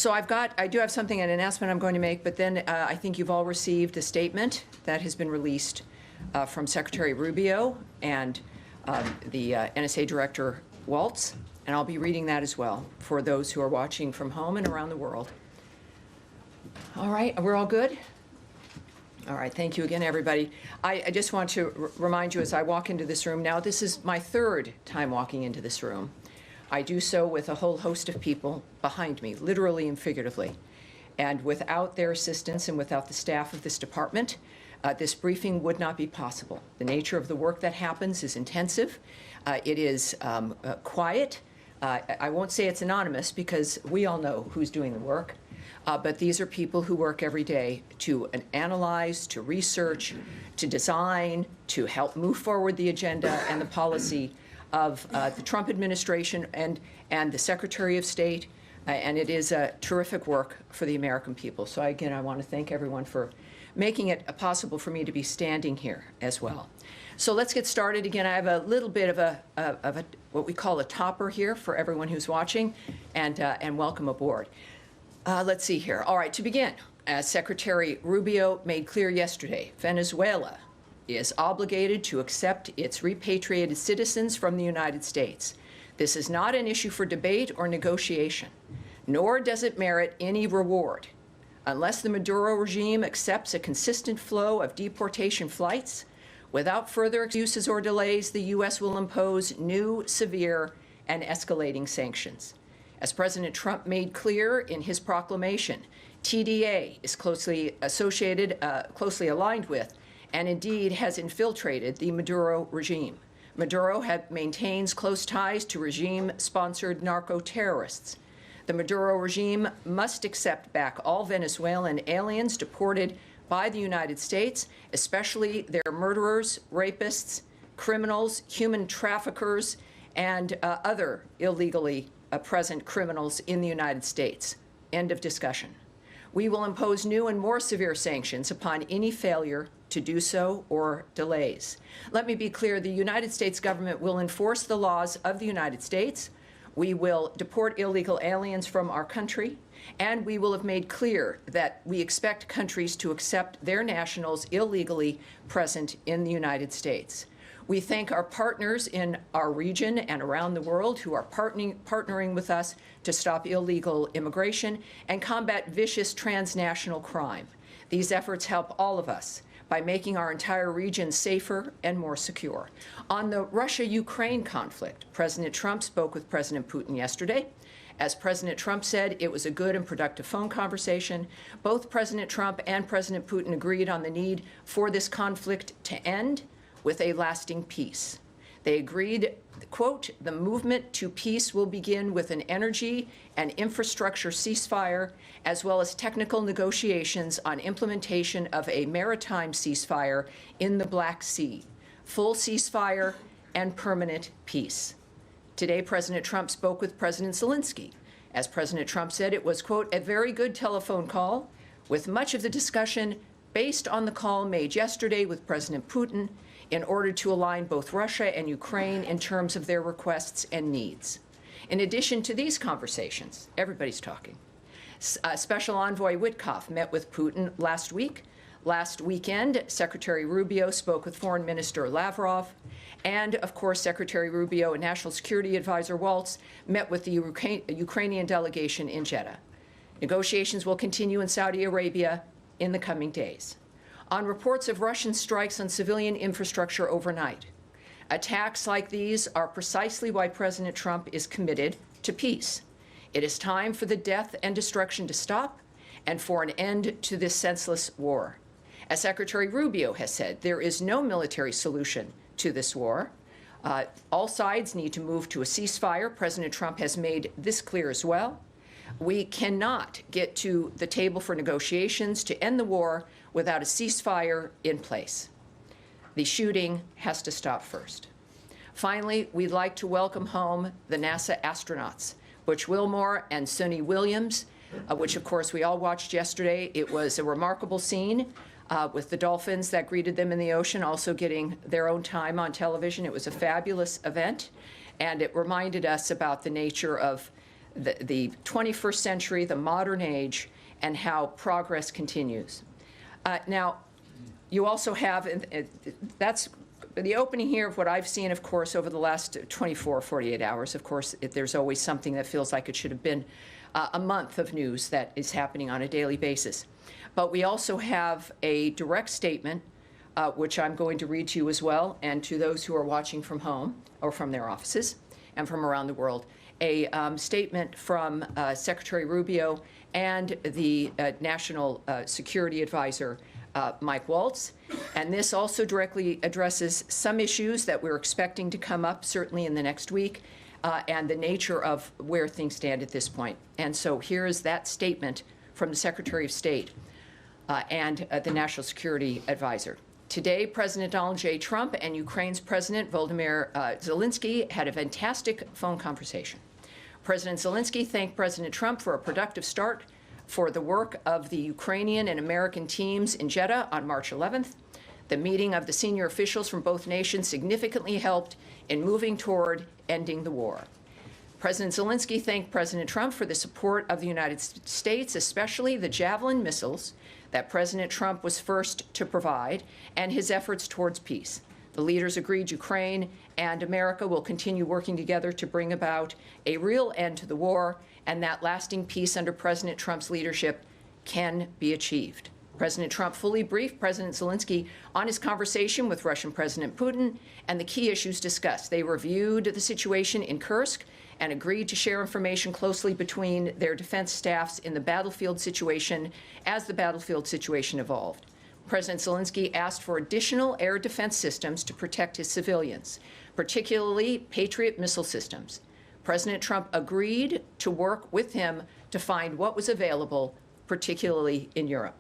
So I do have something, an announcement I'm going to make, but then I think you've all received a statement that has been released from Secretary Rubio and the NSA Director Waltz, and I'll be reading that as well for those who are watching from home and around the world. All right, we're all good? All right, thank you again, everybody. I just want to remind you as I walk into this room now, this is my third time walking into this room. I do so with a whole host of people behind me, literally and figuratively. And without their assistance and without the staff of this department, this briefing would not be possible. The nature of the work that happens is intensive. It is quiet. I won't say it's anonymous because we all know who's doing the work. But these are people who work every day to analyze, to research, to design, to help move forward the agenda and the policy of the Trump administration and the Secretary of State, and it is a terrific work for the American people. So again, I want to thank everyone for making it possible for me to be standing here as well. So let's get started. Again, I have a little bit of a what we call a topper here for everyone who's watching, and welcome aboard. Let's see here. All right, to begin, as Secretary Rubio made clear yesterday, Venezuela is obligated to accept its repatriated citizens from the United States. This is not an issue for debate or negotiation, nor does it merit any reward. Unless the Maduro regime accepts a consistent flow of deportation flights, without further excuses or delays, the U.S. will impose new, severe, and escalating sanctions. As President Trump made clear in his proclamation, TDA is closely associated, closely aligned with, and indeed has infiltrated the Maduro regime. Maduro maintains close ties to regime-sponsored narco-terrorists. The Maduro regime must accept back all Venezuelan aliens deported by the United States, especially their murderers, rapists, criminals, human traffickers, and other illegally present criminals in the United States. End of discussion. We will impose new and more severe sanctions upon any failure to do so or delays. Let me be clear, the United States government will enforce the laws of the United States. We will deport illegal aliens from our country, and we will have made clear that we expect countries to accept their nationals illegally present in the United States. We thank our partners in our region and around the world who are partnering with us to stop illegal immigration and combat vicious transnational crime. These efforts help all of us by making our entire region safer and more secure. On the Russia-Ukraine conflict, President Trump spoke with President Putin yesterday. As President Trump said, it was a good and productive phone conversation. Both President Trump and President Putin agreed on the need for this conflict to end with a lasting peace. They agreed, quote, the movement to peace will begin with an energy and infrastructure ceasefire, as well as technical negotiations on implementation of a maritime ceasefire in the Black Sea, full ceasefire and permanent peace. Today, President Trump spoke with President Zelenskyy. As President Trump said, it was, quote, a very good telephone call, with much of the discussion based on the call made yesterday with President Putin in order to align both Russia and Ukraine in terms of their requests and needs. In addition to these conversations, everybody's talking. Special Envoy Witkoff met with Putin last week. Last weekend, Secretary Rubio spoke with Foreign Minister Lavrov, and of course, Secretary Rubio and National Security Advisor Waltz met with the Ukrainian delegation in Jeddah. Negotiations will continue in Saudi Arabia in the coming days. On reports of Russian strikes on civilian infrastructure overnight, attacks like these are precisely why President Trump is committed to peace. It is time for the death and destruction to stop and for an end to this senseless war. As Secretary Rubio has said, there is no military solution to this war. All sides need to move to a ceasefire. President Trump has made this clear as well. We cannot get to the table for negotiations to end the war without a ceasefire in place. The shooting has to stop first. Finally, we'd like to welcome home the NASA astronauts, Butch Wilmore and Suni Williams, which of course we all watched yesterday. It was a remarkable scene with the dolphins that greeted them in the ocean also getting their own time on television. It was a fabulous event, and it reminded us about the nature of the 21st century, the modern age, and how progress continues. Now, you also have, that's the opening here of what I've seen, of course, over the last 24, 48 hours. Of course, there's always something that feels like it should have been a month of news that is happening on a daily basis. But we also have a direct statement, which I'm going to read to you as well, and to those who are watching from home or from their offices and from around the world, a statement from Secretary Rubio and the National Security Advisor, Mike Waltz. And this also directly addresses some issues that we're expecting to come up, certainly in the next week, and the nature of where things stand at this point. And so here is that statement from the Secretary of State and the National Security Advisor. Today, President Donald J. Trump and Ukraine's President Volodymyr Zelenskyy had a fantastic phone conversation. President Zelenskyy thanked President Trump for a productive start for the work of the Ukrainian and American teams in Jeddah on March 11th. The meeting of the senior officials from both nations significantly helped in moving toward ending the war. President Zelenskyy thanked President Trump for the support of the United States, especially the Javelin missiles that President Trump was first to provide, and his efforts towards peace. The leaders agreed Ukraine and America will continue working together to bring about a real end to the war, and that lasting peace under President Trump's leadership can be achieved. President Trump fully briefed President Zelenskyy on his conversation with Russian President Putin and the key issues discussed. They reviewed the situation in Kursk and agreed to share information closely between their defense staffs in the battlefield situation as the battlefield situation evolved. President Zelenskyy asked for additional air defense systems to protect his civilians, particularly Patriot missile systems. President Trump agreed to work with him to find what was available, particularly in Europe.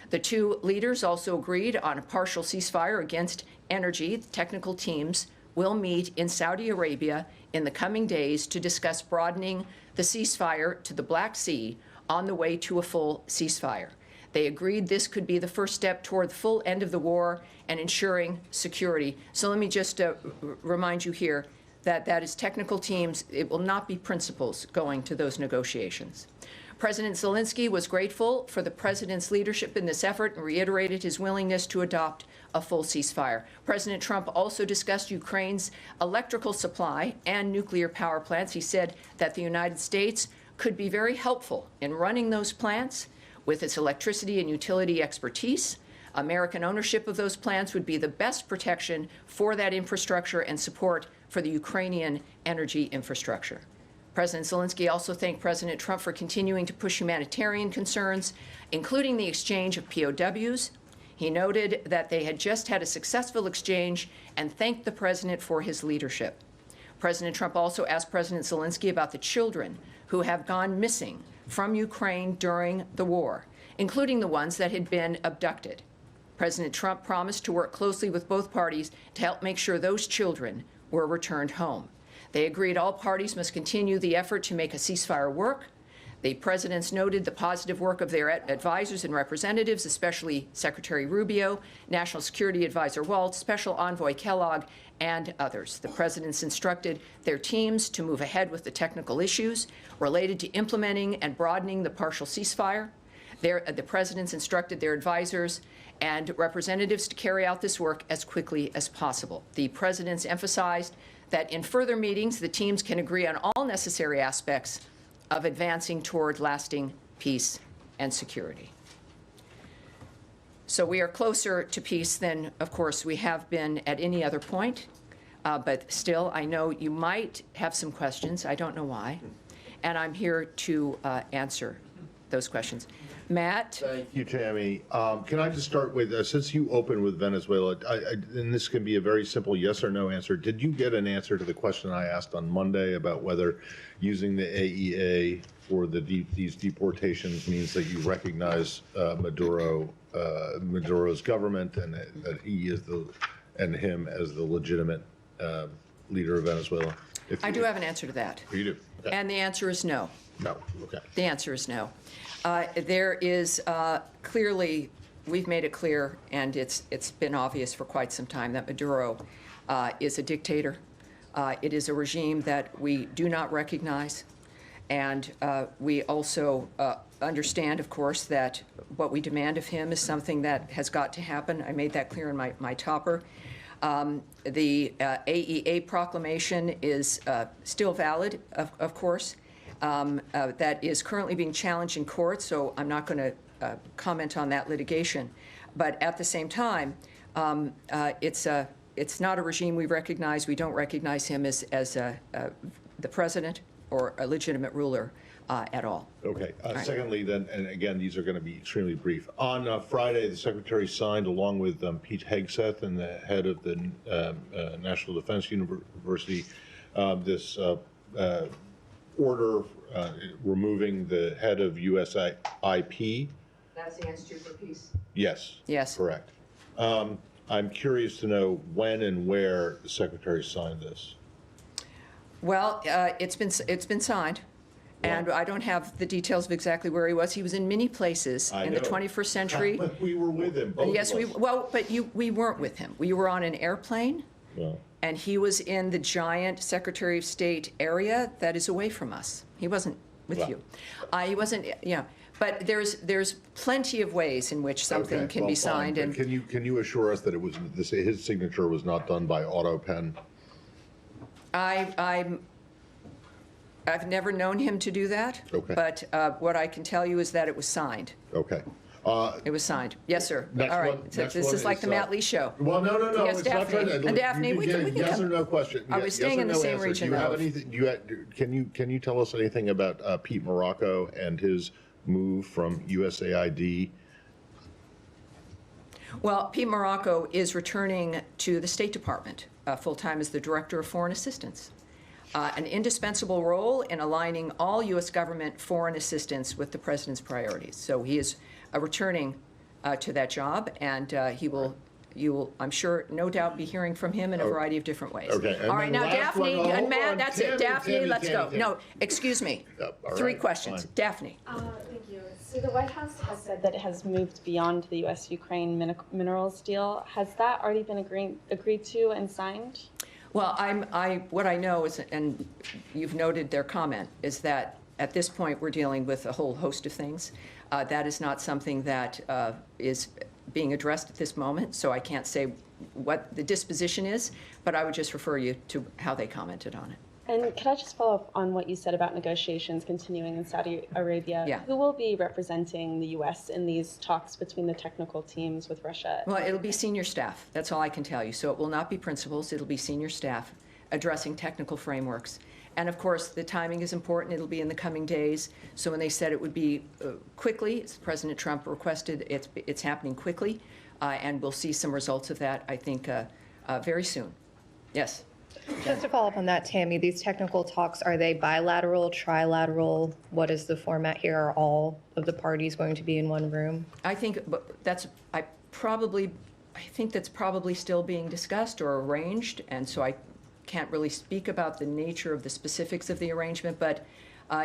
The two leaders also agreed on a partial ceasefire against energy. The technical teams will meet in Saudi Arabia in the coming days to discuss broadening the ceasefire to the Black Sea on the way to a full ceasefire. They agreed this could be the first step toward the full end of the war and ensuring security. So let me just remind you here that that is technical teams. It will not be principals going to those negotiations. President Zelenskyy was grateful for the president's leadership in this effort and reiterated his willingness to adopt a full ceasefire. President Trump also discussed Ukraine's electrical supply and nuclear power plants. He said that the United States could be very helpful in running those plants with its electricity and utility expertise. American ownership of those plants would be the best protection for that infrastructure and support for the Ukrainian energy infrastructure. President Zelenskyy also thanked President Trump for continuing to push humanitarian concerns, including the exchange of POWs. He noted that they had just had a successful exchange and thanked the president for his leadership. President Trump also asked President Zelenskyy about the children who have gone missing from Ukraine during the war, including the ones that had been abducted. President Trump promised to work closely with both parties to help make sure those children were returned home. They agreed all parties must continue the effort to make a ceasefire work. The presidents noted the positive work of their advisors and representatives, especially Secretary Rubio, National Security Advisor Waltz, Special Envoy Kellogg, and others. The presidents instructed their teams to move ahead with the technical issues related to implementing and broadening the partial ceasefire. The presidents instructed their advisors and representatives to carry out this work as quickly as possible. The presidents emphasized that in further meetings, the teams can agree on all necessary aspects of advancing toward lasting peace and security. So we are closer to peace than, of course, we have been at any other point. But still, I know you might have some questions. I don't know why. And I'm here to answer those questions. Matt? Thank you, Tammy. Can I just start with, since you opened with Venezuela, and this can be a very simple yes or no answer, did you get an answer to the question I asked on Monday about whether using the AEA for these deportations means that you recognize Maduro's government and that he is and him as the legitimate leader of Venezuela? I do have an answer to that. You do? Okay. And the answer is no. No, okay. The answer is no. There is clearly, we've made it clear, and it's been obvious for quite some time, that Maduro is a dictator. It is a regime that we do not recognize. And we also understand, of course, that what we demand of him is something that has got to happen. I made that clear in my topper. The AEA proclamation is still valid, of course. That is currently being challenged in court, so I'm not going to comment on that litigation. But at the same time, it's not a regime we recognize. We don't recognize him as the president or a legitimate ruler at all. Okay. Right. Secondly, then, and again, these are going to be extremely brief. On Friday, the Secretary signed, along with Pete Hegseth and the head of the National Defense University, this order removing the head of USIP. That's the Institute for Peace. Yes. Yes. Correct. I'm curious to know when and where the Secretary signed this. Well, it's been signed. And I don't have the details of exactly where he was. He was in many places in the 21st century. We were with him. Both Yes, of us. but we weren't with him. We were on an airplane, and he was in the giant Secretary of State area that is away from us. He wasn't with you. He wasn't. Yeah, but there's plenty of ways in which something can be signed. Fine, And can you assure us that it was his signature was not done by auto pen? I've never known him to do that. Okay. But what I can tell you is that it was signed. Okay. It was signed. Yes, sir. Next All right. one- So next this one is like the Matt Lee show. Well, no. Yes, It's not Daphne. trying to- And Daphne, we can yes come. or no question. Are we Yes staying or in the no same answer. region, Do you have though? anything? Can you tell us anything about Pete Morocco and his move from USAID? Well, Pete Morocco is returning to the State Department full-time as the Director of Foreign Assistance. An indispensable role in aligning all U.S. government foreign assistance with the President's priorities. So he is returning to that job, and you will, I'm sure, no doubt, be hearing from him in a variety of different ways. Okay. And All right, then now last Daphne one- and hold Matt, on. that's it. Daphne, Tammy, let's go. Tammy. No, excuse me. All Three right, questions. fine. Daphne. Thank you. So the White House has said that it has moved beyond the U.S.-Ukraine minerals deal. Has that already been agreed to and signed? Well, what I know is, and you've noted their comment, is that at this point we're dealing with a whole host of things. That is not something that is being addressed at this moment, so I can't say what the disposition is, but I would just refer you to how they commented on it. And could I just follow up on what you said about negotiations continuing in Saudi Arabia? Yeah. Who will be representing the U.S. in these talks between the technical teams with Russia? Well, it'll be senior staff. That's all I can tell you. So it will not be principals. It'll be senior staff addressing technical frameworks. And of course, the timing is important. It'll be in the coming days. So when they said it would be quickly, as President Trump requested, it's happening quickly. And we'll see some results of that, I think, very soon. Yes. Just to follow up on that, Tammy, these technical talks, are they bilateral, trilateral? What is the format here? Are all of the parties going to be in one room? I think that's probably still being discussed or arranged, and so I can't really speak about the nature of the specifics of the arrangement, but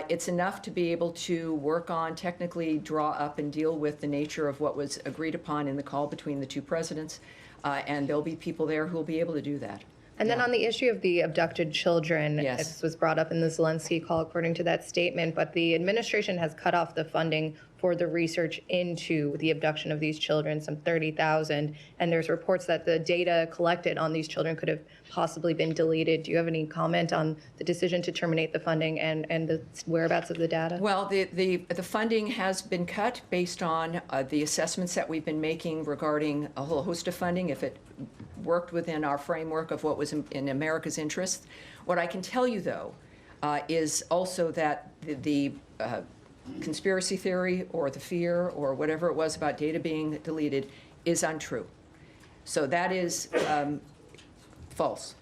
it's enough to be able to work on, technically draw up and deal with the nature of what was agreed upon in the call between the two presidents, and there'll be people there who will be able to do that. And then on the issue of the abducted children, Yes. this was brought up in the Zelenskyy call, according to that statement, but the administration has cut off the funding for the research into the abduction of these children, some 30,000, and there's reports that the data collected on these children could have possibly been deleted. Do you have any comment on the decision to terminate the funding and the whereabouts of the data? Well, the funding has been cut based on the assessments that we've been making regarding a whole host of funding, if it worked within our framework of what was in America's interest. What I can tell you, though, is also that the conspiracy theory or the fear or whatever it was about data being deleted is untrue. So that is false.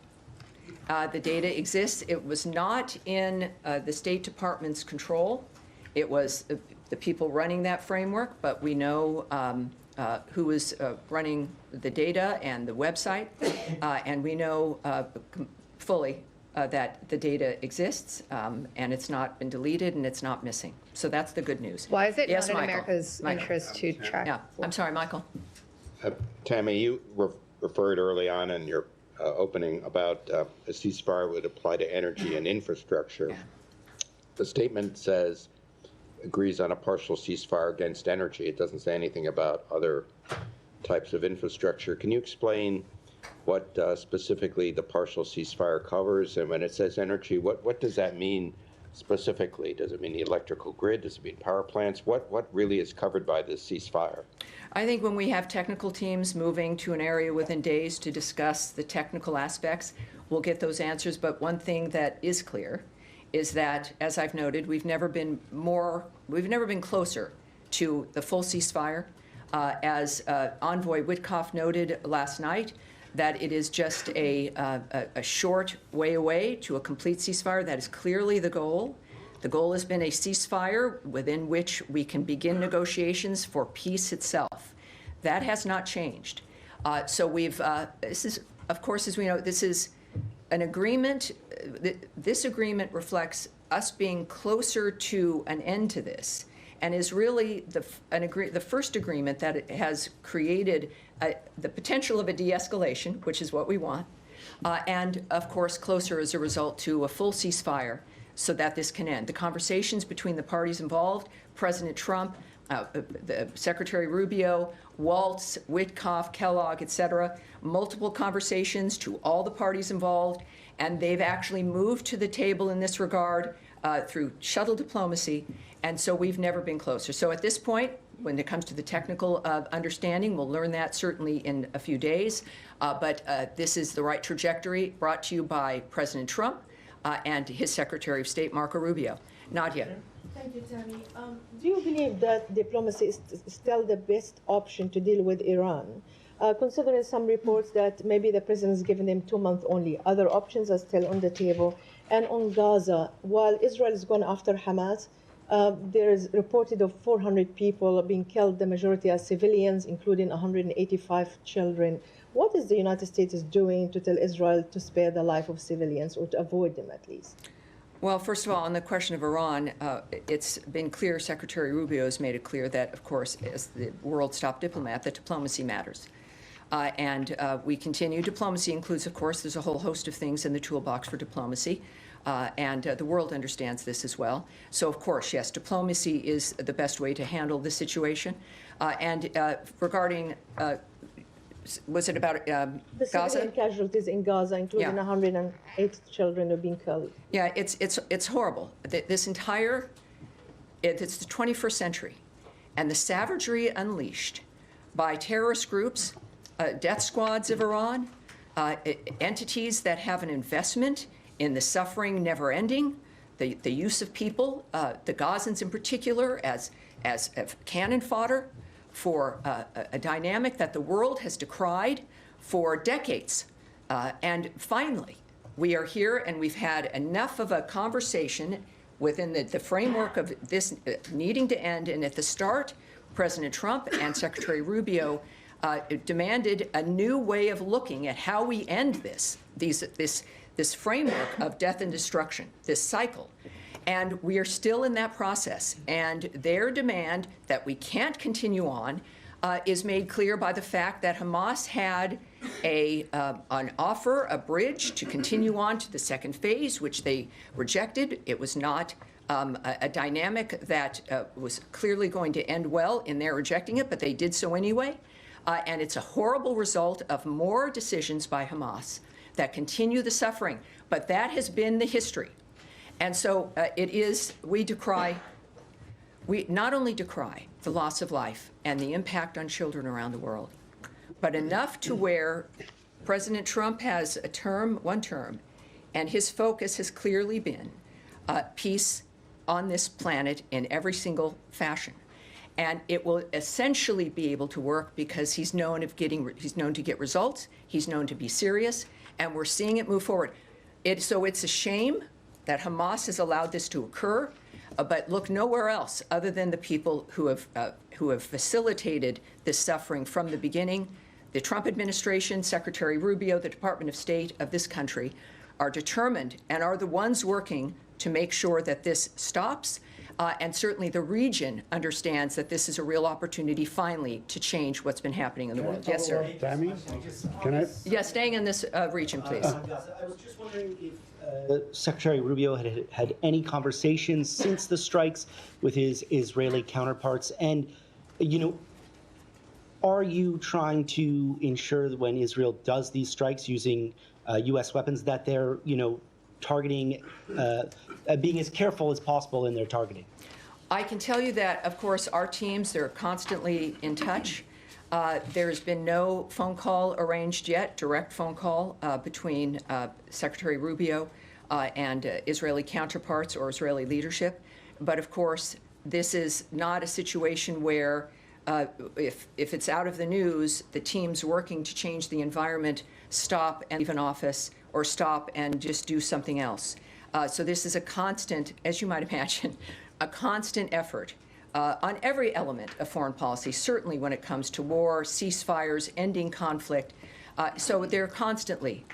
The data exists. It was not in the State Department's control. It was the people running that framework, but we know who is running the data and the website, and we know fully that the data exists, and it's not been deleted, and it's not missing. So that's the good news. Why is it Yes, not in Michael. America's Michael. interest to track? Yeah, I'm sorry, Michael. Tammy, you referred early on in your opening about a ceasefire would apply to energy and infrastructure. the statement says agrees on a partial ceasefire against energy. It doesn't say anything about other types of infrastructure. Can you explain what specifically the partial ceasefire covers? And when it says energy, what does that mean specifically? Does it mean the electrical grid? Does it mean power plants? What really is covered by this ceasefire? I think when we have technical teams moving to an area within days to discuss the technical aspects, we'll get those answers. But one thing that is clear is that, as I've noted, we've never been closer to the full ceasefire. As Envoy Witkoff noted last night, that it is just a short way away to a complete ceasefire. That is clearly the goal. The goal has been a ceasefire within which we can begin negotiations for peace itself. That has not changed. So this is, of course, as we know, this is an agreement. This agreement reflects us being closer to an end to this, and is really the first agreement that has created the potential of a de-escalation, which is what we want, and of course closer as a result to a full ceasefire so that this can end. The conversations between the parties involved, President Trump, the Secretary Rubio, Waltz, Witkoff, Kellogg, et cetera, multiple conversations to all the parties involved, and they've actually moved to the table in this regard through shuttle diplomacy, and so we've never been closer. So at this point, when it comes to the technical understanding, we'll learn that certainly in a few days, but this is the right trajectory brought to you by President Trump and his Secretary of State, Marco Rubio. Nadia. Thank you, Tammy. Do you believe that diplomacy is still the best option to deal with Iran? Considering some reports that maybe the president has given them 2 months only, other options are still on the table. And on Gaza, while Israel is going after Hamas, there is reported of 400 people being killed, the majority are civilians, including 185 children. What is the United States doing to tell Israel to spare the life of civilians, or to avoid them at least? Well, first of all, on the question of Iran, it's been clear, Secretary Rubio has made it clear that, of course, as the world's top diplomat, that diplomacy matters. And we continue. Diplomacy includes, of course, there's a whole host of things in the toolbox for diplomacy, and the world understands this as well. So, of course, yes, diplomacy is the best way to handle the situation. And regarding, was it about The Gaza? civilian casualties in Gaza, including 108 children, are being killed. Yeah, it's horrible. This entire, it's the 21st century, and the savagery unleashed by terrorist groups, death squads of Iran, entities that have an investment in the suffering never ending, the use of people, the Gazans in particular, as cannon fodder for a dynamic that the world has decried for decades. And finally, we are here, and we've had enough of a conversation within the framework of this needing to end. And at the start, President Trump and Secretary Rubio demanded a new way of looking at how we end this framework of death and destruction, this cycle. And we are still in that process. And their demand that we can't continue on is made clear by the fact that Hamas had an offer, a bridge to continue on to the second phase, which they rejected. It was not a dynamic that was clearly going to end well in their rejecting it, but they did so anyway. And it's a horrible result of more decisions by Hamas that continue the suffering. But that has been the history. And so we not only decry the loss of life and the impact on children around the world, but enough to where President Trump has one term, and his focus has clearly been peace on this planet in every single fashion. And it will essentially be able to work because he's known to get results, he's known to be serious, and we're seeing it move forward. So it's a shame that Hamas has allowed this to occur, but look nowhere else other than the people who have facilitated this suffering from the beginning. The Trump administration, Secretary Rubio, the Department of State of this country are determined and are the ones working to make sure that this stops. And certainly the region understands that this is a real opportunity finally to change what's been happening in the world. Yes, sir. Tammy, can I? Yeah, staying in this region, please. I was just wondering if Secretary Rubio had any conversations since the strikes with his Israeli counterparts, and are you trying to ensure that when Israel does these strikes using U.S. weapons that they're targeting, being as careful as possible in their targeting? I can tell you that, of course, our teams, they're constantly in touch. There's been no phone call arranged yet, direct phone call between Secretary Rubio and Israeli counterparts or Israeli leadership. But of course, this is not a situation where if it's out of the news, the teams working to change the environment stop and leave an office or stop and just do something else. So this is a constant, as you might imagine, a constant effort on every element of foreign policy, certainly when it comes to war, ceasefires, ending conflict. So they're constantly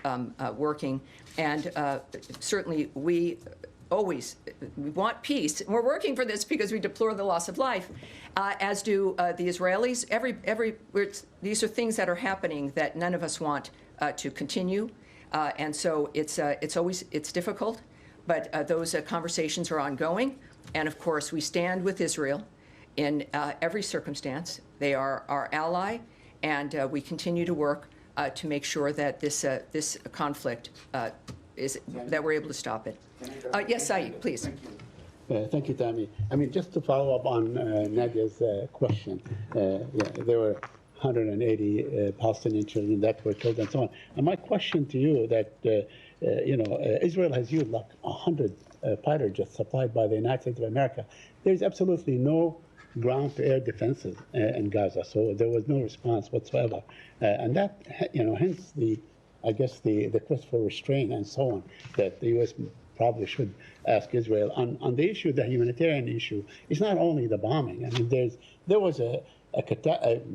working, and certainly we want peace. We're working for this because we deplore the loss of life, as do the Israelis. These are things that are happening that none of us want to continue, and so it's difficult, but those conversations are ongoing. And of course, we stand with Israel in every circumstance. They are our ally, and we continue to work to make sure that this conflict that we're able to stop it. Yes, Saeed, please. Thank you, Tammy. I mean, just to follow up on Nadia's question, there were 180 Palestinian children that were killed and so on. And my question to you that, Israel has used like 100 fighter jets supplied by the United States of America. There's absolutely no ground-to-air defenses in Gaza, so there was no response whatsoever. And that, hence the quest for restraint and so on, that the U.S. probably should ask Israel. On the issue, the humanitarian issue, it's not only the bombing. I mean, there was a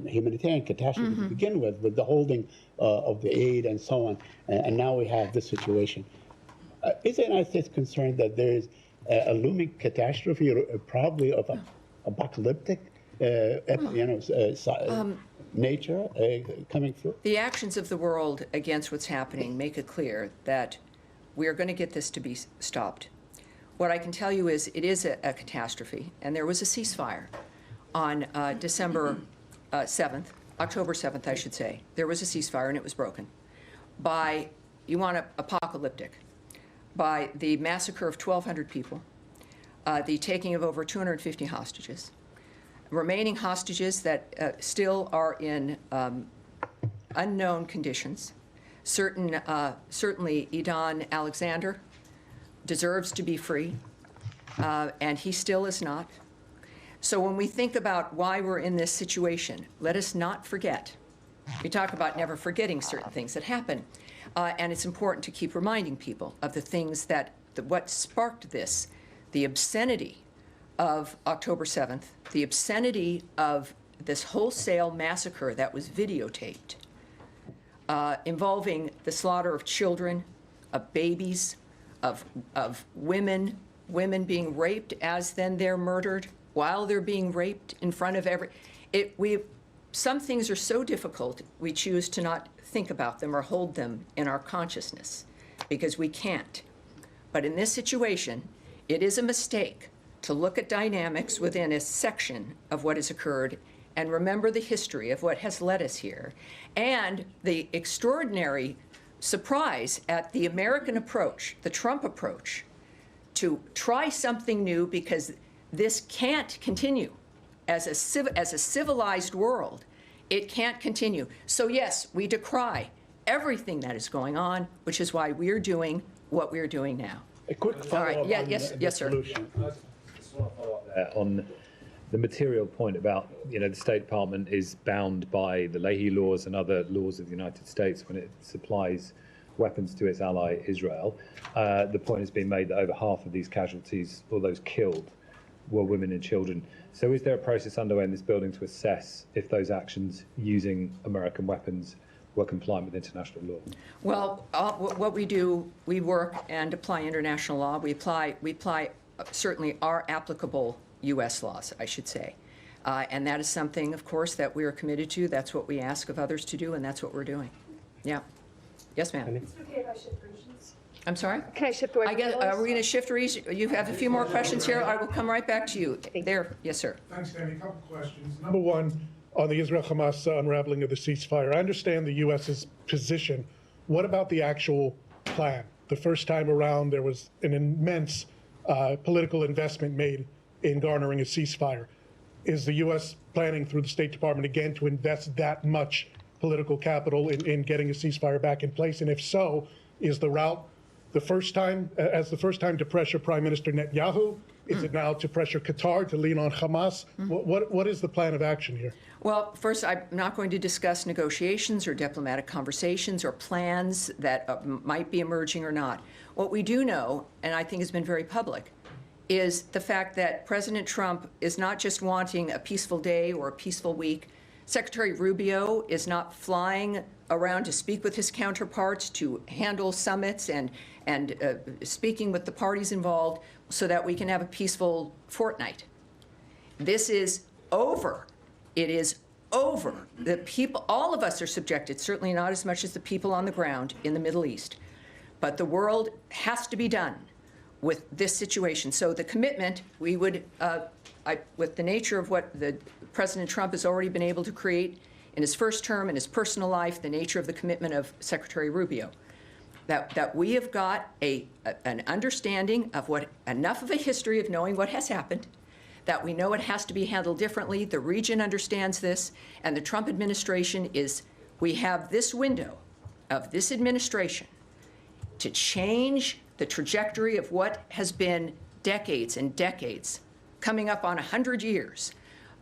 humanitarian catastrophe to begin with the holding of the aid and so on, and now we have this situation. Is the United States concerned that there is a looming catastrophe, probably of apocalyptic nature coming through? The actions of the world against what's happening make it clear that we are going to get this to be stopped. What I can tell you is it is a catastrophe, and there was a ceasefire on October 7th, I should say. There was a ceasefire, and it was broken by, apocalyptic, by the massacre of 1,200 people, the taking of over 250 hostages, remaining hostages that still are in unknown conditions. Certainly, Idan Alexander deserves to be free, and he still is not. So when we think about why we're in this situation, let us not forget. We talk about never forgetting certain things that happen. And it's important to keep reminding people of the things what sparked this, the obscenity of October 7th, the obscenity of this wholesale massacre that was videotaped, involving the slaughter of children, of babies, of women being raped as then they're murdered while they're being raped in front of some things are so difficult, we choose to not think about them or hold them in our consciousness because we can't. But in this situation, it is a mistake to look at dynamics within a section of what has occurred and remember the history of what has led us here and the extraordinary surprise at the American approach, the Trump approach, to try something new because this can't continue. As a civilized world, it can't continue. So yes, we decry everything that is going on, which is why we are doing what we are doing now. A quick follow-up on yes, sir. solution. I just want to follow up there on the material point about, the State Department is bound by the Leahy laws and other laws of the United States when it supplies weapons to its ally Israel. The point has been made that over half of these casualties, or those killed, were women and children. So is there a process underway in this building to assess if those actions using American weapons were compliant with international law? Well, what we do, we work and apply international law. We apply certainly are applicable U.S. laws, I should say. And that is something, of course, that we are committed to. That's what we ask of others to do, and that's what we're doing. Yeah. Yes, ma'am. Is it okay if I shift regions? I'm sorry? Can I shift away I from guess, Belarus? are we going to shift region? You have a few more questions here. I will come right back to you. There. Yes, sir. Thanks, Tammy. A couple questions. Number one, on the Israel-Hamas unraveling of the ceasefire. I understand the U.S.'s position. What about the actual plan? The first time around, there was an immense political investment made in garnering a ceasefire. Is the U.S. planning through the State Department again to invest that much political capital in getting a ceasefire back in place? And if so, is the route the first time to pressure Prime Minister Netanyahu? Is it now to pressure Qatar to lean on Hamas? What is the plan of action here? Well, first, I'm not going to discuss negotiations or diplomatic conversations or plans that might be emerging or not. What we do know, and I think has been very public, is the fact that President Trump is not just wanting a peaceful day or a peaceful week. Secretary Rubio is not flying around to speak with his counterparts, to handle summits and speaking with the parties involved so that we can have a peaceful fortnight. This is over. It is over. The people, all of us are subjected, certainly not as much as the people on the ground in the Middle East. But the world has to be done with this situation. So the commitment, we would, with the nature of what President Trump has already been able to create in his first term, in his personal life, the nature of the commitment of Secretary Rubio, that we have got an understanding of what, enough of a history of knowing what has happened, that we know it has to be handled differently. The region understands this, and the Trump administration we have this window of this administration to change the trajectory of what has been decades and decades, coming up on 100 years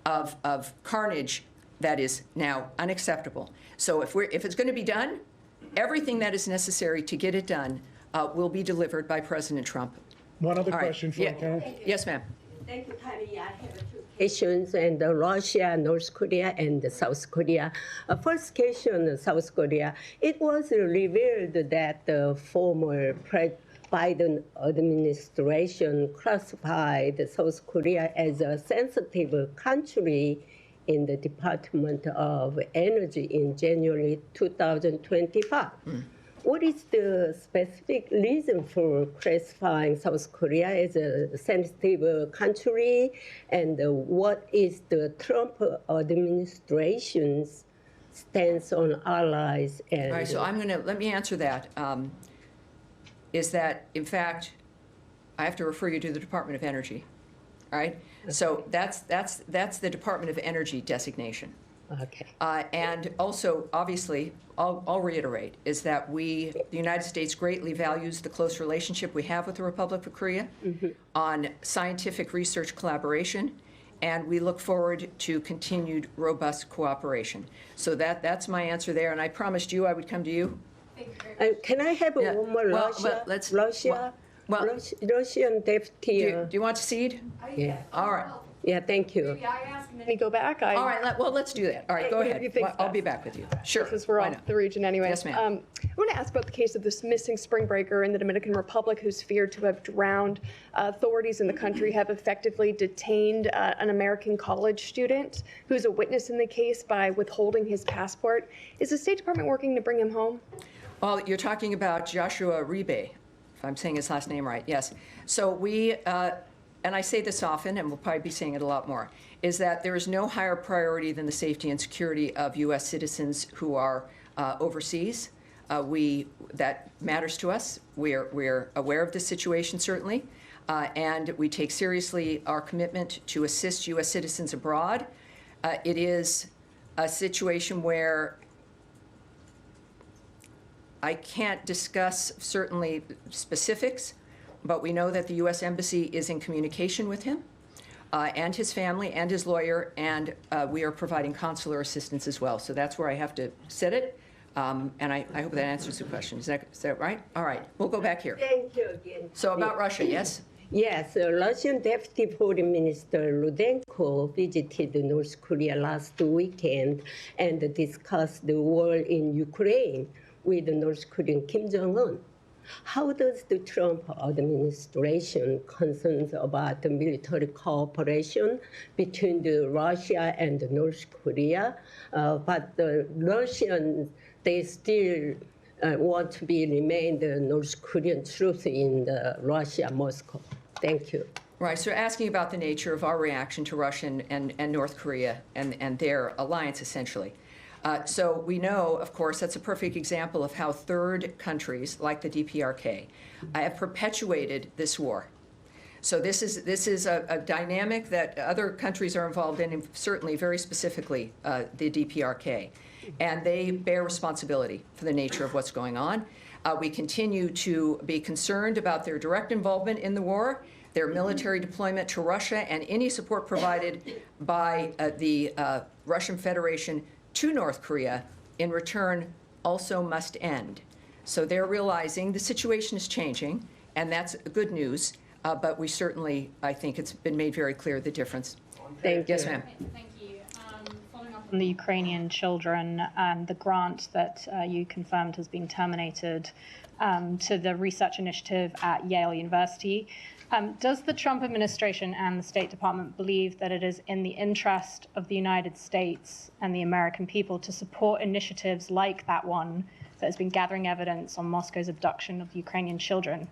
of carnage that is now unacceptable. So if it's going to be done, everything that is necessary to get it done will be delivered by President Trump. One other All right. question for Yeah. Yes, ma'am. Thank you, Tammy. I have two questions, and Russia, North Korea, and South Korea. First question, South Korea. It was revealed that the former Biden administration classified South Korea as a sensitive country in the Department of Energy in January 2025. What is the specific reason for classifying South Korea as a sensitive country, and what is the Trump administration's stance on allies? And All right, so let me answer that. Is that, in fact, I have to refer you to the Department of Energy, all right? So that's the Department of Energy designation. Okay. And also, obviously, I'll reiterate, is that the United States greatly values the close relationship we have with the Republic of Korea on scientific research collaboration, and we look forward to continued robust cooperation. So that's my answer there, and I promised you I would come to you. Can I have Yeah. one more Well, Russian deputy? Do you want to cede? Yeah. All right. Yeah, thank you. Let me go back. All right, let's do that. All right, go What do ahead. you think's I'll be best? back with you. Sure. Because we're why on not? the region anyway. Yes, ma'am. I want to ask about the case of this missing spring breaker in the Dominican Republic who's feared to have drowned. Authorities in the country have effectively detained an American college student who's a witness in the case by withholding his passport. Is the State Department working to bring him home? Well, you're talking about Joshua Ribe, if I'm saying his last name right, yes. So we, and I say this often, and we'll probably be saying it a lot more, is that there is no higher priority than the safety and security of U.S. citizens who are overseas. That matters to us. We're aware of this situation, certainly, and we take seriously our commitment to assist U.S. citizens abroad. It is a situation where I can't discuss certainly specifics, but we know that the U.S. Embassy is in communication with him and his family and his lawyer, and we are providing consular assistance as well. So that's where I have to set it, and I hope that answers the question. Is that right? All right, we'll go back here. Thank you again. So about Russia, yes? Yes, Russian Deputy Foreign Minister Rudenko visited North Korea last weekend and discussed the war in Ukraine with North Korean Kim Jong-un. How does the Trump administration concerns about the military cooperation between the Russia and the North Korea? But the Russians, they still want to remain the North Korean troops in the Russia, Moscow. Thank you. Right, so asking about the nature of our reaction to Russia and North Korea and their alliance, essentially. So we know, of course, that's a perfect example of how third countries, like the DPRK, have perpetuated this war. So this is a dynamic that other countries are involved in, and certainly very specifically the DPRK. And they bear responsibility for the nature of what's going on. We continue to be concerned about their direct involvement in the war, their military deployment to Russia, and any support provided by the Russian Federation to North Korea in return also must end. So they're realizing the situation is changing, and that's good news, but we certainly, I think it's been made very clear the difference. Thank you. Yes, ma'am. Thank you. Following up on the Ukrainian children and the grant that you confirmed has been terminated to the research initiative at Yale University. Does the Trump administration and the State Department believe that it is in the interest of the United States and the American people to support initiatives like that one that has been gathering evidence on Moscow's abduction of Ukrainian children?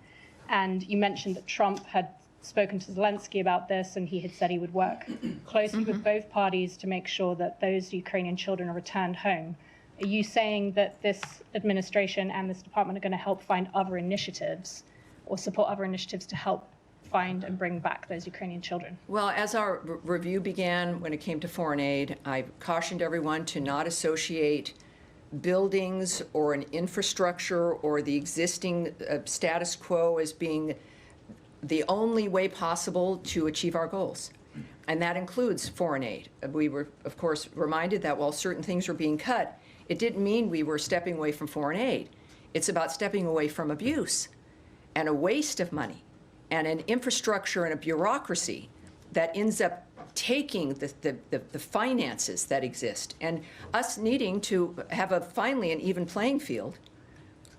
And you mentioned that Trump had spoken to Zelenskyy about this, and he had said he would work closely with both parties to make sure that those Ukrainian children are returned home. Are you saying that this administration and this department are going to help find other initiatives or support other initiatives to help find and bring back those Ukrainian children? Well, as our review began when it came to foreign aid, I cautioned everyone to not associate buildings or an infrastructure or the existing status quo as being the only way possible to achieve our goals. And that includes foreign aid. We were, of course, reminded that while certain things were being cut, it didn't mean we were stepping away from foreign aid. It's about stepping away from abuse and a waste of money and an infrastructure and a bureaucracy that ends up taking the finances that exist, and us needing to have finally an even playing field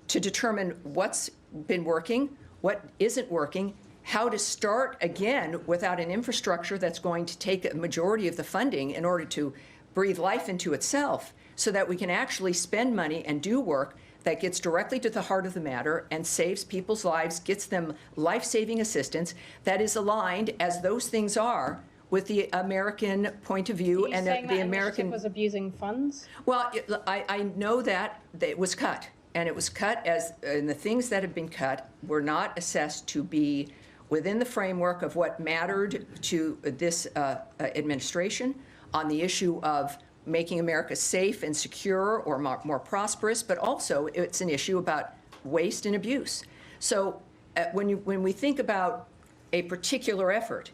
to determine what's been working, what isn't working, how to start again without an infrastructure that's going to take a majority of the funding in order to breathe life into itself, so that we can actually spend money and do work that gets directly to the heart of the matter and saves people's lives, gets them life-saving assistance that is aligned, as those things are, with the American point of view and the American. Was abusing funds? Well, I know that it was cut, and it was cut and the things that have been cut were not assessed to be within the framework of what mattered to this administration on the issue of making America safe and secure or more prosperous, but also it's an issue about waste and abuse. So when we think about a particular effort,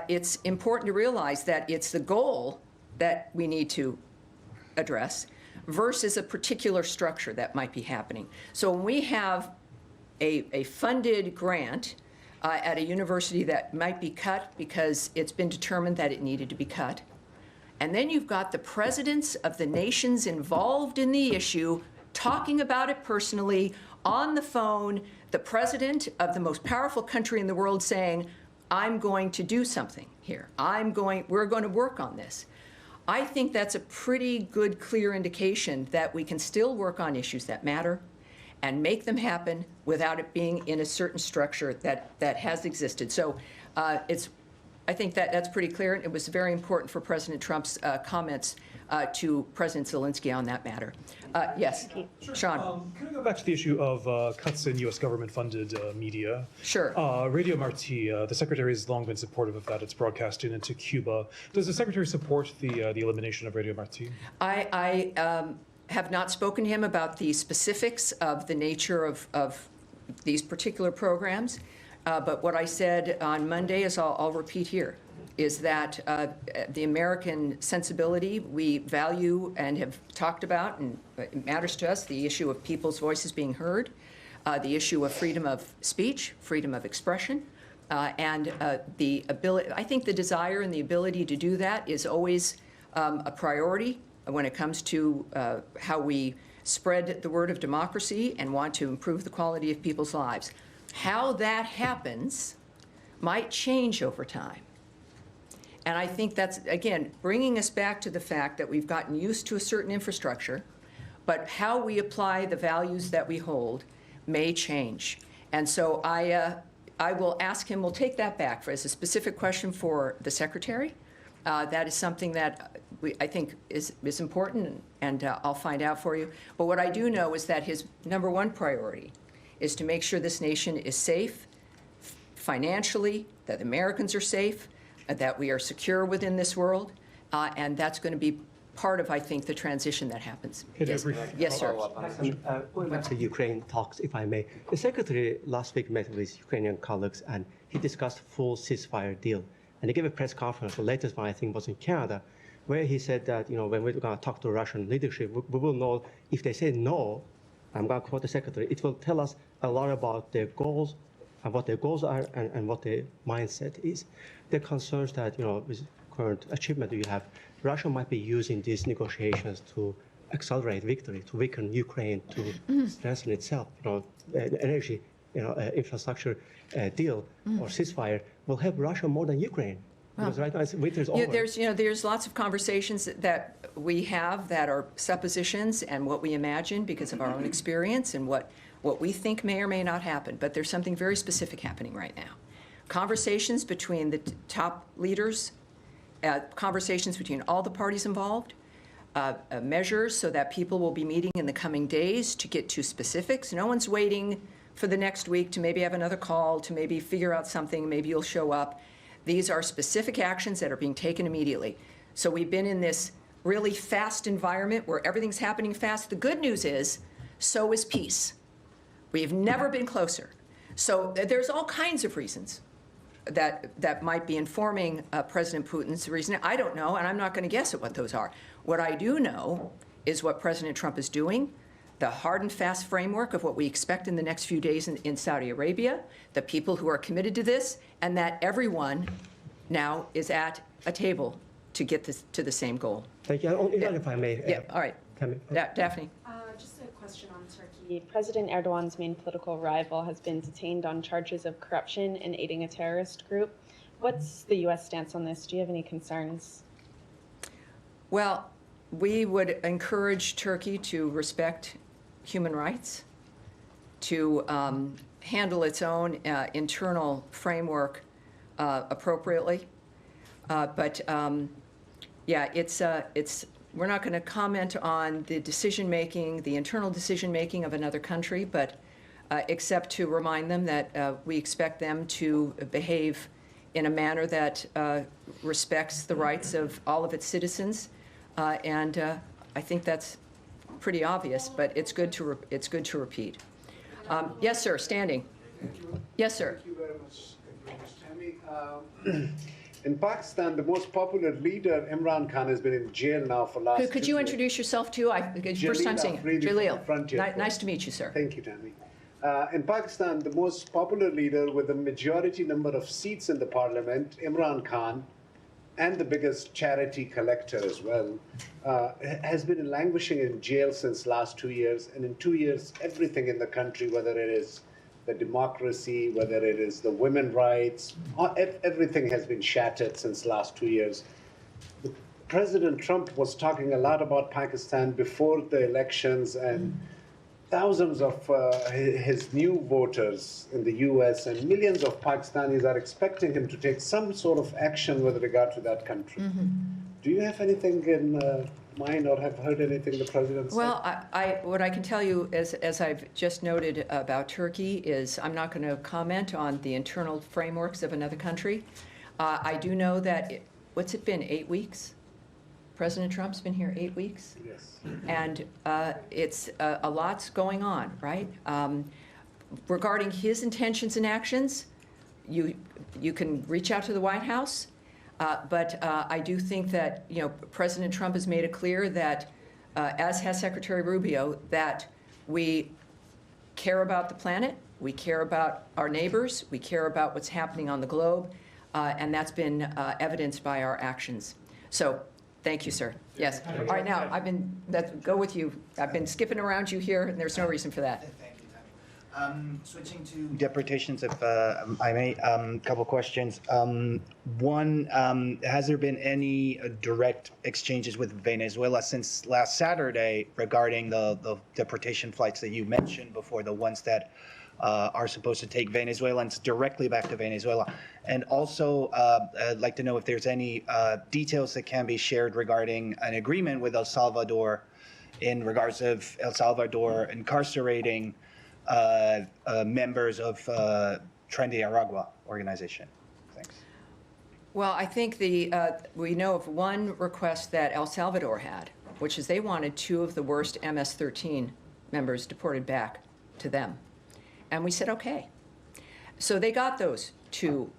it's important to realize that it's the goal that we need to address versus a particular structure that might be happening. So when we have a funded grant at a university that might be cut because it's been determined that it needed to be cut, and then you've got the presidents of the nations involved in the issue talking about it personally on the phone, the president of the most powerful country in the world saying, I'm going to do something here. We're going to work on this. I think that's a pretty good, clear indication that we can still work on issues that matter and make them happen without it being in a certain structure that has existed. So I think that's pretty clear. It was very important for President Trump's comments to President Zelenskyy on that matter. Yes, Sure. Sean. Can I go back to the issue of cuts in U.S. government-funded media? Sure. Radio Marti, the Secretary has long been supportive of that. It's broadcasting into Cuba. Does the Secretary support the elimination of Radio Marti? I have not spoken to him about the specifics of the nature of these particular programs. But what I said on Monday is I'll repeat here, is that the American sensibility we value and have talked about, and it matters to us, the issue of people's voices being heard, the issue of freedom of speech, freedom of expression, and the ability, I think the desire and the ability to do that is always a priority when it comes to how we spread the word of democracy and want to improve the quality of people's lives. How that happens might change over time. And I think that's, again, bringing us back to the fact that we've gotten used to a certain infrastructure, but how we apply the values that we hold may change. And so I will ask him, we'll take that back as a specific question for the Secretary. That is something that I think is important, and I'll find out for you. But what I do know is that his number one priority is to make sure this nation is safe financially, that Americans are safe, that we are secure within this world, and that's going to be part of, I think, the transition that happens. Yes, yes, sir. Going back to Ukraine talks, if I may. The Secretary last week met with his Ukrainian colleagues, and he discussed full ceasefire deal. And he gave a press conference, the latest one I think was in Canada, where he said that, when we're going to talk to Russian leadership, we will know if they say no, I'm going to quote the Secretary, it will tell us a lot about their goals and what their goals are and what their mindset is. The concerns that, with current achievement you have, Russia might be using these negotiations to accelerate victory, to weaken Ukraine, to strengthen itself. Energy, infrastructure deal or ceasefire will help Russia more than Ukraine. Because right now winter's over. There's lots of conversations that we have that are suppositions and what we imagine because of our own experience and what we think may or may not happen. But there's something very specific happening right now. Conversations between the top leaders, conversations between all the parties involved, measures so that people will be meeting in the coming days to get to specifics. No one's waiting for the next week to maybe have another call, to maybe figure out something, maybe you'll show up. These are specific actions that are being taken immediately. So we've been in this really fast environment where everything's happening fast. The good news is, so is peace. We've never been closer. So there's all kinds of reasons that might be informing President Putin's reasoning. I don't know, and I'm not going to guess at what those are. What I do know is what President Trump is doing, the hard and fast framework of what we expect in the next few days in Saudi Arabia, the people who are committed to this, and that everyone now is at a table to get this to the same goal. Thank you. If I may. Yeah, all right. Daphne. Just a question on Turkey. President Erdogan's main political rival has been detained on charges of corruption and aiding a terrorist group. What's the U.S. stance on this? Do you have any concerns? Well, we would encourage Turkey to respect human rights, to handle its own internal framework appropriately. But we're not going to comment on the decision-making, the internal decision-making of another country, but except to remind them that we expect them to behave in a manner that respects the rights of all of its citizens. And I think that's pretty obvious, but it's good to repeat. Yes, sir, standing. Yes, sir. Thank you very much, Tammy. In Pakistan, the most popular leader, Imran Khan, has been in jail now for last 2 years. Could you introduce yourself too? First time seeing you. Jaleel. Nice to meet you, sir. Thank you, Tammy. In Pakistan, the most popular leader with a majority number of seats in the parliament, Imran Khan, and the biggest charity collector as well, has been languishing in jail since last 2 years. And in 2 years, everything in the country, whether it is the democracy, whether it is the women's rights, everything has been shattered since last 2 years. President Trump was talking a lot about Pakistan before the elections, and thousands of his new voters in the U.S. and millions of Pakistanis are expecting him to take some sort of action with regard to that country. Do you have anything in mind or have heard anything the president said? Well, what I can tell you, as I've just noted about Turkey, is I'm not going to comment on the internal frameworks of another country. I do know that, what's it been, 8 weeks? President Trump's been here 8 weeks? Yes. And it's a lot's going on, right? Regarding his intentions and actions, you can reach out to the White House. But I do think that, President Trump has made it clear that, as has Secretary Rubio, that we care about the planet, we care about our neighbors, we care about what's happening on the globe, and that's been evidenced by our actions. So Thank you, sir. Yes. All right, now, go with you. I've been skipping around you here, and there's no reason for that. Switching to deportations, if I may, couple questions. One, has there been any direct exchanges with Venezuela since last Saturday regarding the deportation flights that you mentioned before, the ones that are supposed to take Venezuelans directly back to Venezuela? And also, I'd like to know if there's any details that can be shared regarding an agreement with El Salvador in regards of El Salvador incarcerating members of Tren de Aragua organization. Thanks. Well, I think we know of one request that El Salvador had, which is they wanted 2 of the worst MS-13 members deported back to them. And we said, okay. So they got those 2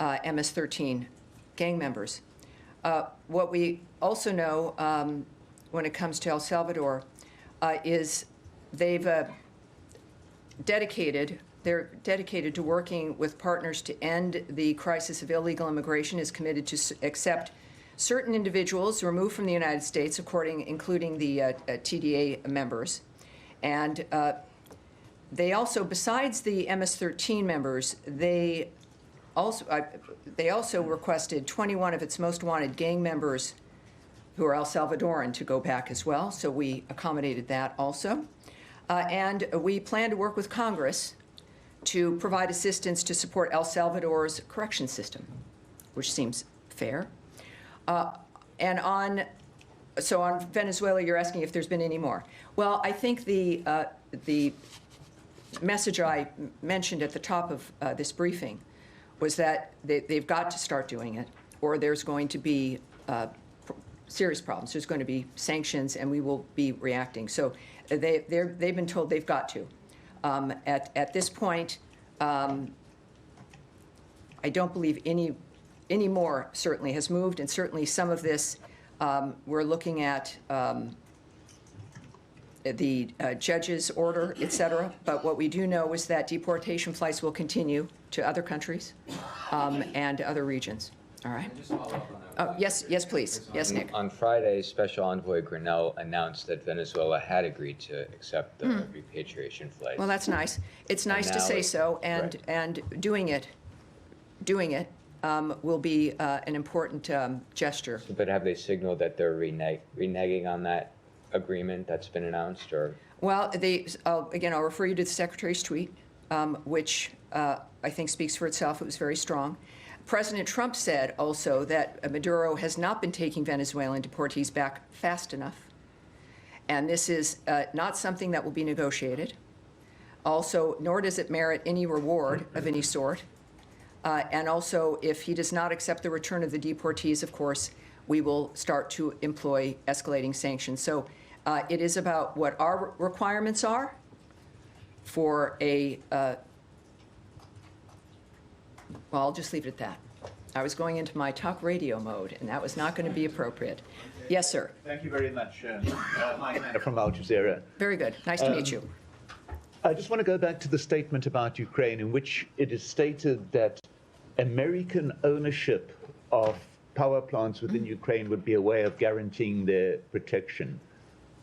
MS-13 gang members. What we also know when it comes to El Salvador is they're dedicated to working with partners to end the crisis of illegal immigration, is committed to accept certain individuals removed from the United States, including the TDA members. And they also, besides the MS-13 members, they also requested 21 of its most wanted gang members who are El Salvadoran to go back as well, so we accommodated that also. And we plan to work with Congress to provide assistance to support El Salvador's correction system, which seems fair. And on Venezuela, you're asking if there's been any more. Well, I think the message I mentioned at the top of this briefing was that they've got to start doing it, or there's going to be serious problems. There's going to be sanctions, and we will be reacting. So they've been told they've got to. At this point, I don't believe any more certainly has moved, and certainly some of this we're looking at the judge's order, et cetera. But what we do know is that deportation flights will continue to other countries and other regions. All right. Yes, please. Yes, Nick. On Friday, Special Envoy Grinnell announced that Venezuela had agreed to accept the repatriation flights. Well, that's nice. It's nice to say so, and doing it will be an important gesture. But have they signaled that they're reneging on that agreement that's been announced, or? Well, again, I'll refer you to the Secretary's tweet, which I think speaks for itself. It was very strong. President Trump said also that Maduro has not been taking Venezuelan deportees back fast enough. And this is not something that will be negotiated. Also, nor does it merit any reward of any sort. And also, if he does not accept the return of the deportees, of course, we will start to employ escalating sanctions. So it is about what our requirements are for well, I'll just leave it at that. I was going into my talk radio mode, and that was not going to be appropriate. Yes, sir. Thank you very much. From Al Jazeera. Very good. Nice to meet you. I just want to go back to the statement about Ukraine, in which it is stated that American ownership of power plants within Ukraine would be a way of guaranteeing their protection.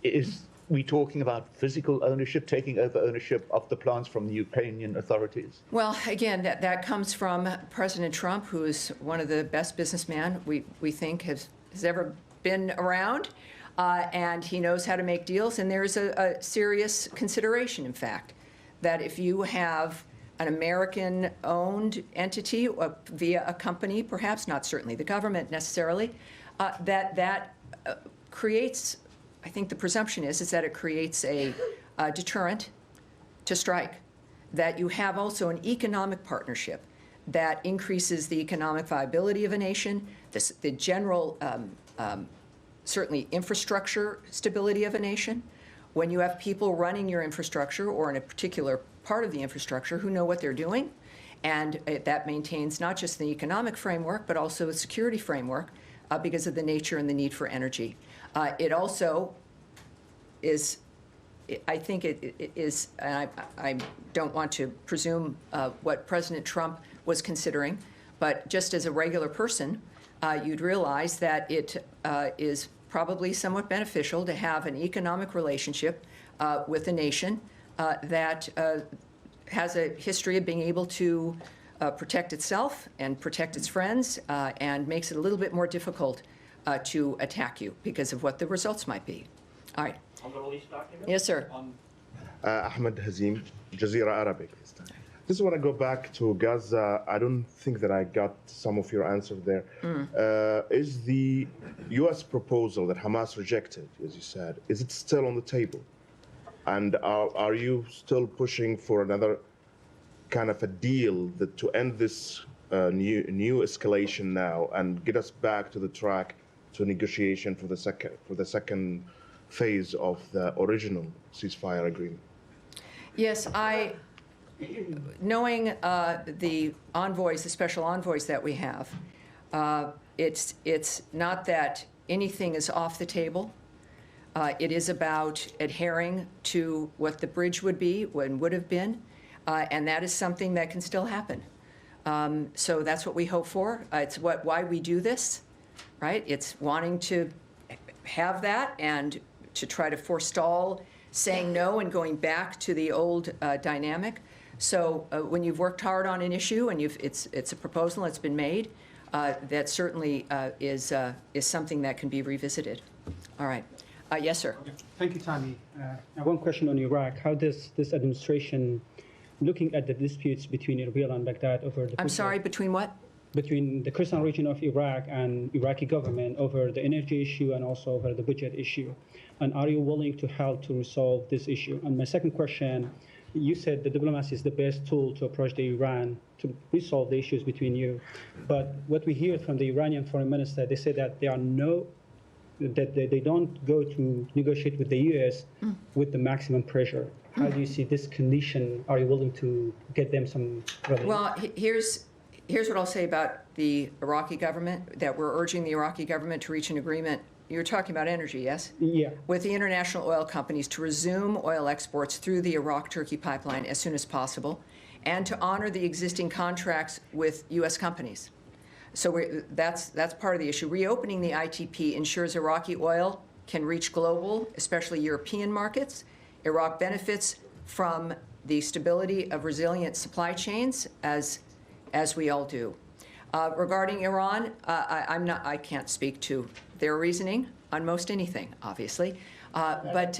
Is we talking about physical ownership, taking over ownership of the plants from the Ukrainian authorities? Well, again, that comes from President Trump, who is one of the best businessmen we think has ever been around, and he knows how to make deals. And there's a serious consideration, in fact, that if you have an American-owned entity via a company, perhaps not certainly the government necessarily, that creates, I think the presumption is that it creates a deterrent to strike, that you have also an economic partnership that increases the economic viability of a nation, the general, certainly infrastructure stability of a nation. When you have people running your infrastructure, or in a particular part of the infrastructure, who know what they're doing, and that maintains not just the economic framework, but also a security framework because of the nature and the need for energy. It also is, I think it is, and I don't want to presume what President Trump was considering, but just as a regular person, you'd realize that it is probably somewhat beneficial to have an economic relationship with a nation that has a history of being able to protect itself and protect its friends, and makes it a little bit more difficult to attack you because of what the results might be. All right. Yes, sir. Ahmed Hazim, Jazeera Arabic. Just want to go back to Gaza. I don't think that I got some of your answer there. Is the U.S. proposal that Hamas rejected, as you said, is it still on the table? And are you still pushing for another kind of a deal that to end this new escalation now and get us back to the track to negotiation for the second phase of the original ceasefire agreement? Yes, knowing the envoys, the special envoys that we have, it's not that anything is off the table. It is about adhering to what the bridge would be, when would have been, and that is something that can still happen. So that's what we hope for. It's why we do this, right? It's wanting to have that and to try to forestall saying no and going back to the old dynamic. So when you've worked hard on an issue and it's a proposal that's been made, that certainly is something that can be revisited. All right. Yes, sir. Okay. Thank you, Tammy. Now one question on Iraq. How does this administration, looking at the disputes between Erbil and Baghdad over the... I'm sorry, between what? Between the Christian region of Iraq and Iraqi government over the energy issue and also over the budget issue. And are you willing to help to resolve this issue? And my second question, you said the diplomacy is the best tool to approach the Iran to resolve the issues between you. But what we hear from the Iranian foreign minister, they say that there are that they don't go to negotiate with the U.S. with the maximum pressure. How do you see this condition? Are you willing to get them some relief? Well, here's what I'll say about the Iraqi government, that we're urging the Iraqi government to reach an agreement. You're talking about energy, yes? Yeah. With the international oil companies to resume oil exports through the Iraq-Turkey pipeline as soon as possible, and to honor the existing contracts with U.S. companies. So that's part of the issue. Reopening the ITP ensures Iraqi oil can reach global, especially European markets. Iraq benefits from the stability of resilient supply chains, as we all do. Regarding Iran, I can't speak to their reasoning on most anything, obviously. But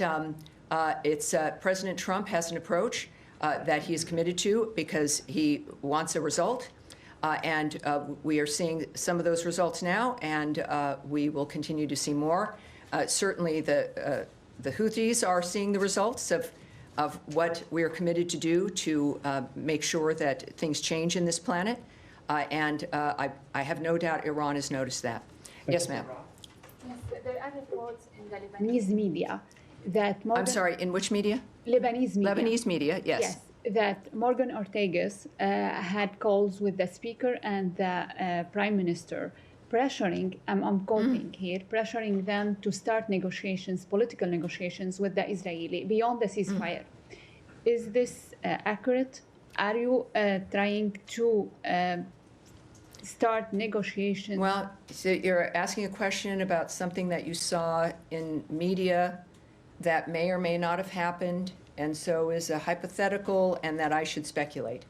President Trump has an approach that he is committed to because he wants a result. And we are seeing some of those results now, and we will continue to see more. Certainly, the Houthis are seeing the results of what we are committed to do to make sure that things change in this planet. And I have no doubt Iran has noticed that. Yes, ma'am. Yes, there are reports in the Lebanese media that I'm sorry, in which media? Lebanese media. Lebanese media, yes. Yes, that Morgan Ortagus had calls with the speaker and the prime minister, pressuring, I'm quoting here, pressuring them to start negotiations, political negotiations with the Israeli beyond the ceasefire. Is this accurate? Are you trying to start negotiations? Well, so you're asking a question about something that you saw in media that may or may not have happened, and so is a hypothetical, and that I should speculate.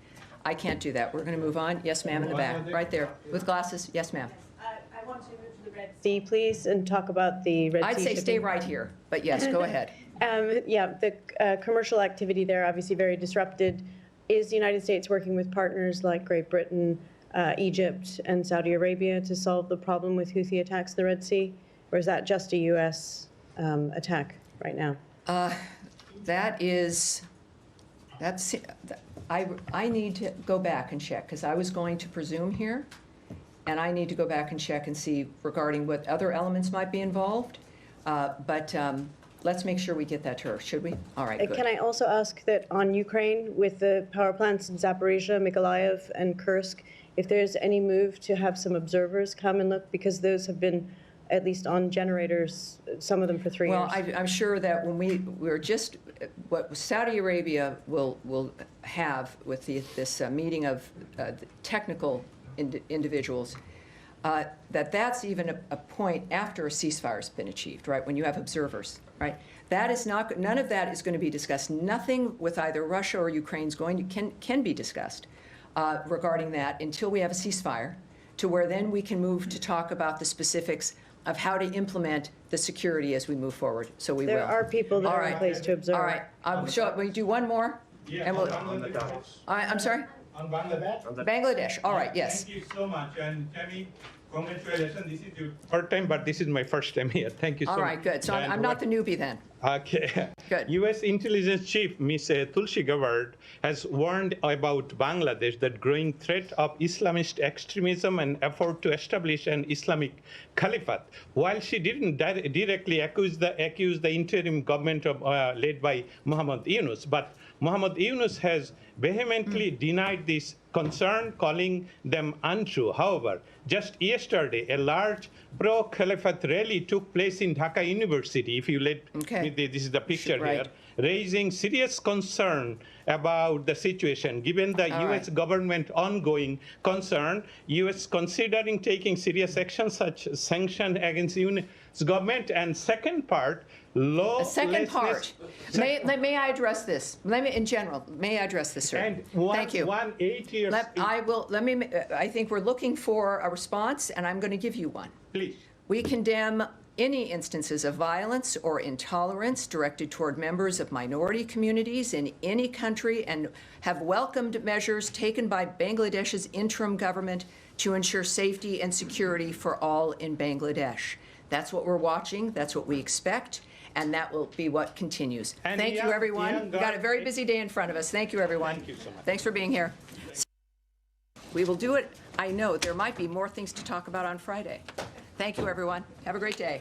I can't do that. We're going to move on. Yes, ma'am, in the back, right there, with glasses. Yes, ma'am. I want to move to the Red Sea, please, and talk about the Red Sea I'd say shipping. stay right here, but yes, go ahead. Yeah, the commercial activity there obviously very disrupted. Is the United States working with partners like Great Britain, Egypt, and Saudi Arabia to solve the problem with Houthi attacks in the Red Sea? Or is that just a U.S. Attack right now? I need to go back and check, because I was going to presume here, and I need to go back and check and see regarding what other elements might be involved. But let's make sure we get that to her, should we? All right, good. Can I also ask that on Ukraine, with the power plants in Zaporizhia, Mykolaiv, and Kursk, if there's any move to have some observers come and look, because those have been at least on generators, some of them for 3 years. Well, I'm sure that when we're just, what Saudi Arabia will have with this meeting of technical individuals, that's even a point after a ceasefire's been achieved, right? When you have observers, right? That is not, none of that is going to be discussed. Nothing with either Russia or Ukraine is going to, can be discussed regarding that until we have a ceasefire, to where then we can move to talk about the specifics of how to implement the security as we move forward. So we will. There are people that All are right. in place to observe. All right. So we do one more? Yeah, And we'll, Bangladesh. I'm sorry? On Bangladesh? Bangladesh. All right, yes. Thank you so much. And Tammy, congratulations. This is your third time, but this is my first time here. Thank you so much. All right, good. So I'm not the newbie then. Okay. Good. U.S. intelligence chief, Ms. Tulsi Gabbard, has warned about Bangladesh that growing threat of Islamist extremism and effort to establish an Islamic caliphate. While she didn't directly accuse the interim government of, led by Muhammad Yunus, but Muhammad Yunus has vehemently denied this concern, calling them untrue. However, just yesterday, a large pro-caliphate rally took place in Dhaka University. If you let me, this is the picture here, raising serious concern about the situation. Given the U.S. government ongoing concern, U.S. considering taking serious action such as sanction against U.S. government. And second part, second part. May I address this? In general, may I address this, sir? And Thank you. 8 years. I think we're looking for a response, and I'm going to give you one. Please. We condemn any instances of violence or intolerance directed toward members of minority communities in any country, and have welcomed measures taken by Bangladesh's interim government to ensure safety and security for all in Bangladesh. That's what we're watching. That's what we expect. And that will be what continues. And Thank you, everyone. We've got a very busy day in front of us. Thank you, everyone. Thank you so much. Thanks for being here. We will do it. I know there might be more things to talk about on Friday. Thank you, everyone. Have a great day.